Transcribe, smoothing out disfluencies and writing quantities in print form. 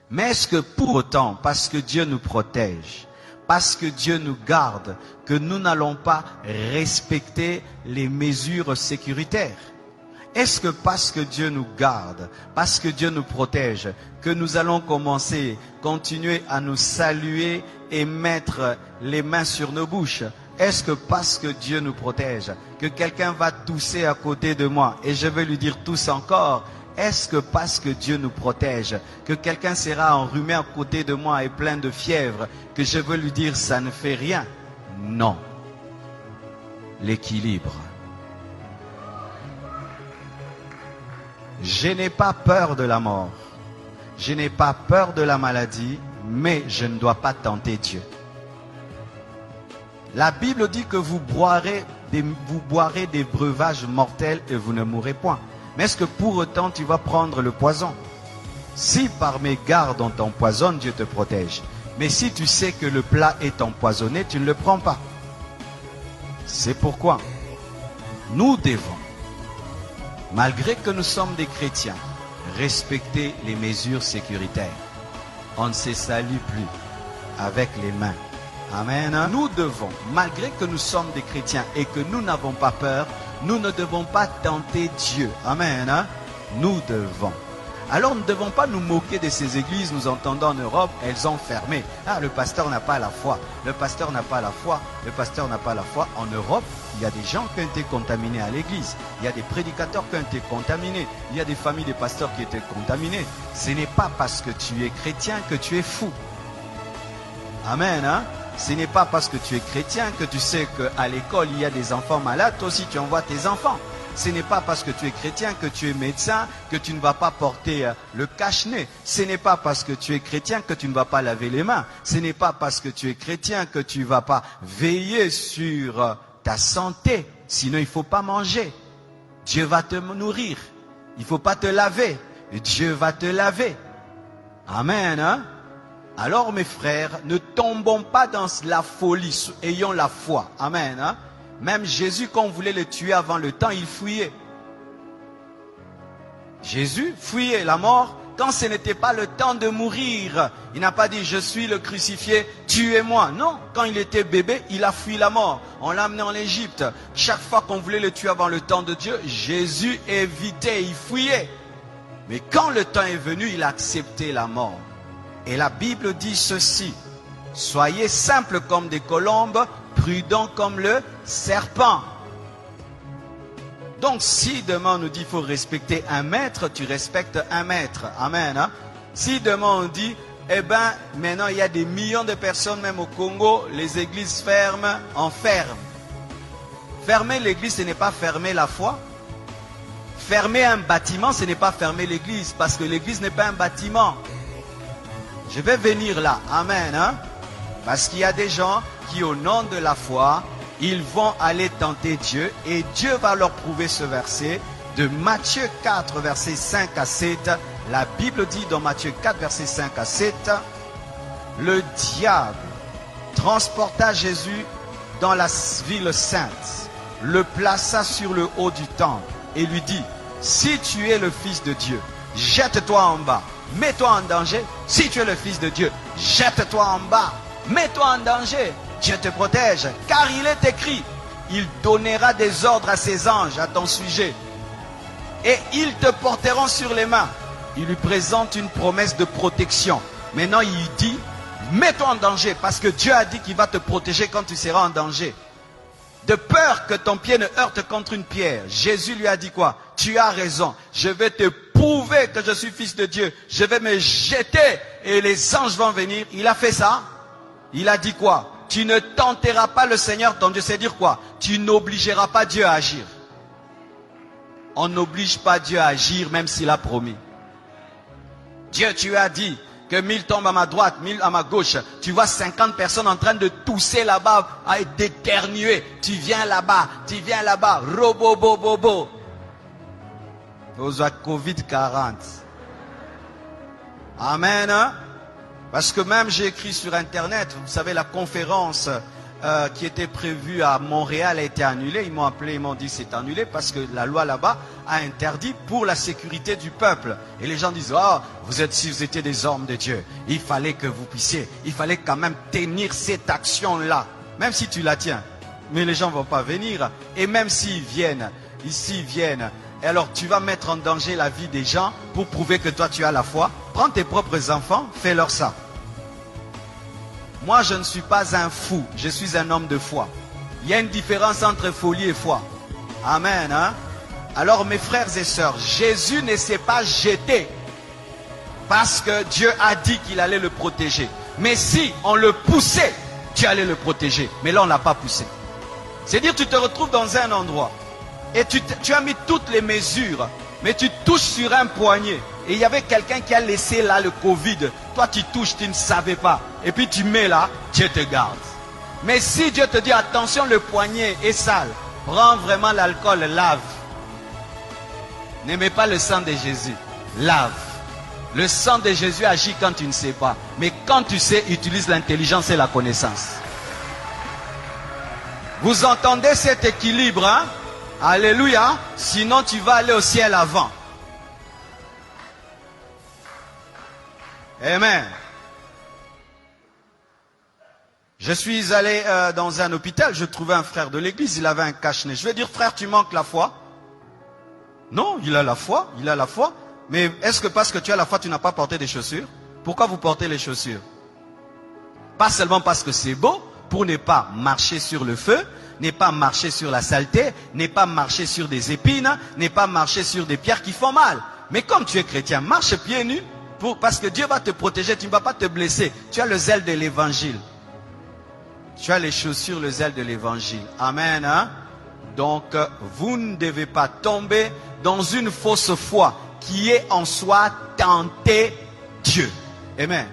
Mais est-ce que pour autant, parce que Dieu nous protège, parce que Dieu nous garde, que nous n'allons pas respecter les mesures sécuritaires? Est-ce que parce que Dieu nous garde, parce que Dieu nous protège, que nous allons continuer à nous saluer et mettre les mains sur nos bouches? Est-ce que parce que Dieu nous protège, que quelqu'un va tousser à côté de moi et je vais lui dire tousse encore? Est-ce que parce que Dieu nous protège, que quelqu'un sera enrhumé à côté de moi et plein de fièvre, que je veux lui dire ça ne fait rien? Non. L'équilibre. Je n'ai pas peur de la mort. Je n'ai pas peur de la maladie, mais je ne dois pas tenter Dieu. La Bible dit que vous boirez des breuvages mortels et vous ne mourrez point. Mais est-ce que pour autant tu vas prendre le poison? Si par mégarde on t'empoisonne, Dieu te protège. Mais si tu sais que le plat est empoisonné, tu ne le prends pas. C'est pourquoi nous devons, malgré que nous sommes des chrétiens, respecter les mesures sécuritaires. On ne se salue plus avec les mains. Amen. Nous devons, malgré que nous sommes des chrétiens et que nous n'avons pas peur, nous ne devons pas tenter Dieu. Amen. Nous devons. Alors nous ne devons pas nous moquer de ces églises. Nous entendons en Europe, elles ont fermé. Ah, le pasteur n'a pas la foi. Le pasteur n'a pas la foi. Le pasteur n'a pas la foi. En Europe, il y a des gens qui ont été contaminés à l'église. Il y a des prédicateurs qui ont été contaminés. Il y a des familles de pasteurs qui ont été contaminées. Ce n'est pas parce que tu es chrétien que tu es fou. Amen. Ce n'est pas parce que tu es chrétien que tu sais qu'à l'école, il y a des enfants malades. Toi aussi, tu envoies tes enfants. Ce n'est pas parce que tu es chrétien que tu es médecin que tu ne vas pas porter le cache-nez. Ce n'est pas parce que tu es chrétien que tu ne vas pas laver les mains. Ce n'est pas parce que tu es chrétien que tu ne vas pas veiller sur ta santé. Sinon, il ne faut pas manger. Dieu va te nourrir. Il ne faut pas te laver. Dieu va te laver. Amen. Alors mes frères, ne tombons pas dans la folie. Ayons la foi. Amen. Même Jésus, quand on voulait le tuer avant le temps, il fuyait. Jésus fuyait la mort quand ce n'était pas le temps de mourir. Il n'a pas dit, je suis le crucifié, tuez-moi. Non, quand il était bébé, il a fui la mort. On l'a amené en Égypte. Chaque fois qu'on voulait le tuer avant le temps de Dieu, Jésus évitait, il fuyait. Mais quand le temps est venu, il a accepté la mort. Et la Bible dit ceci, soyez simples comme des colombes, prudents comme le serpent. Donc si demain on nous dit qu'il faut respecter un maître, tu respectes un maître. Amen. Si demain on dit, eh bien maintenant il y a des millions de personnes, même au Congo, les églises ferment, on ferme. Fermer l'église, ce n'est pas fermer la foi. Fermer un bâtiment, ce n'est pas fermer l'église, parce que l'église n'est pas un bâtiment. Je vais venir là. Amen. Parce qu'il y a des gens qui, au nom de la foi, ils vont aller tenter Dieu et Dieu va leur prouver ce verset de Matthieu 4, versets 5 à 7. La Bible dit dans Matthieu 4, versets 5 à 7, le diable transporta Jésus dans la ville sainte, le plaça sur le haut du temple et lui dit, si tu es le Fils de Dieu, jette-toi en bas, mets-toi en danger. Si tu es le Fils de Dieu, jette-toi en bas, mets-toi en danger. Dieu te protège, car il est écrit, il donnera des ordres à ses anges à ton sujet, et ils te porteront sur les mains. Il lui présente une promesse de protection. Maintenant il dit, mets-toi en danger, parce que Dieu a dit qu'il va te protéger quand tu seras en danger. De peur que ton pied ne heurte contre une pierre. Jésus lui a dit quoi? Tu as raison, je vais te prouver que je suis Fils de Dieu. Je vais me jeter et les anges vont venir. Il a fait ça. Il a dit quoi? Tu ne tenteras pas le Seigneur ton Dieu. C'est dire quoi? Tu n'obligeras pas Dieu à agir. On n'oblige pas Dieu à agir même s'il a promis. Dieu, tu as dit que 1000 tombent à ma droite, 1000 à ma gauche. Tu vois 50 personnes en train de tousser là-bas, à d'éternuer. Tu viens là-bas, robo-bo-bo-bo. Aux Covid-40. Amen. Parce que même j'ai écrit sur internet, vous savez la conférence qui était prévu à Montréal a été annulé. Ils m'ont appelé, ils m'ont dit c'est annulé parce que la loi là-bas a interdit pour la sécurité du peuple. Et les gens disent, oh, si vous étiez des hommes de Dieu, il fallait que vous puissiez, il fallait quand même tenir cette action-là, même si tu la tiens. Mais les gens ne vont pas venir. Et même s'ils viennent, ici ils viennent, et alors tu vas mettre en danger la vie des gens pour prouver que toi tu as la foi. Prends tes propres enfants, fais-leur ça. Moi je ne suis pas un fou, je suis un homme de foi. Il y a une différence entre folie et foi. Amen. Hein? Alors mes frères et sœurs, Jésus ne s'est pas jeté parce que Dieu a dit qu'il allait le protéger. Mais si on le poussait, Dieu allait le protéger. Mais là on ne l'a pas poussé. C'est-à-dire tu te retrouves dans un endroit et tu as mis toutes les mesures, mais tu touches sur un poignet. Et il y avait quelqu'un qui a laissé là le Covid. Toi tu touches, tu ne savais pas. Et puis tu mets là, Dieu te garde. Mais si Dieu te dit attention, le poignet est sale, prends vraiment l'alcool, lave. N'aimez pas le sang de Jésus, lave. Le sang de Jésus agit quand tu ne sais pas. Mais quand tu sais, utilise l'intelligence et la connaissance. Vous entendez cet équilibre, hein? Alléluia. Sinon tu vas aller au ciel avant. Amen. Je suis allé dans un hôpital, je trouvais un frère de l'église, il avait un cache-nez. Je vais dire, frère, tu manques la foi? Non, il a la foi, il a la foi. Mais est-ce que parce que tu as la foi, tu n'as pas porté des chaussures? Pourquoi vous portez les chaussures? Pas seulement parce que c'est beau, pour ne pas marcher sur le feu, ne pas marcher sur la saleté, ne pas marcher sur des épines, ne pas marcher sur des pierres qui font mal. Mais comme tu es chrétien, marche pieds nus, parce que Dieu va te protéger, tu ne vas pas te blesser. Tu as le zèle de l'évangile. Tu as les chaussures, le zèle de l'évangile. Amen. Hein? Donc, vous ne devez pas tomber dans une fausse foi qui est en soi tenter Dieu. Amen.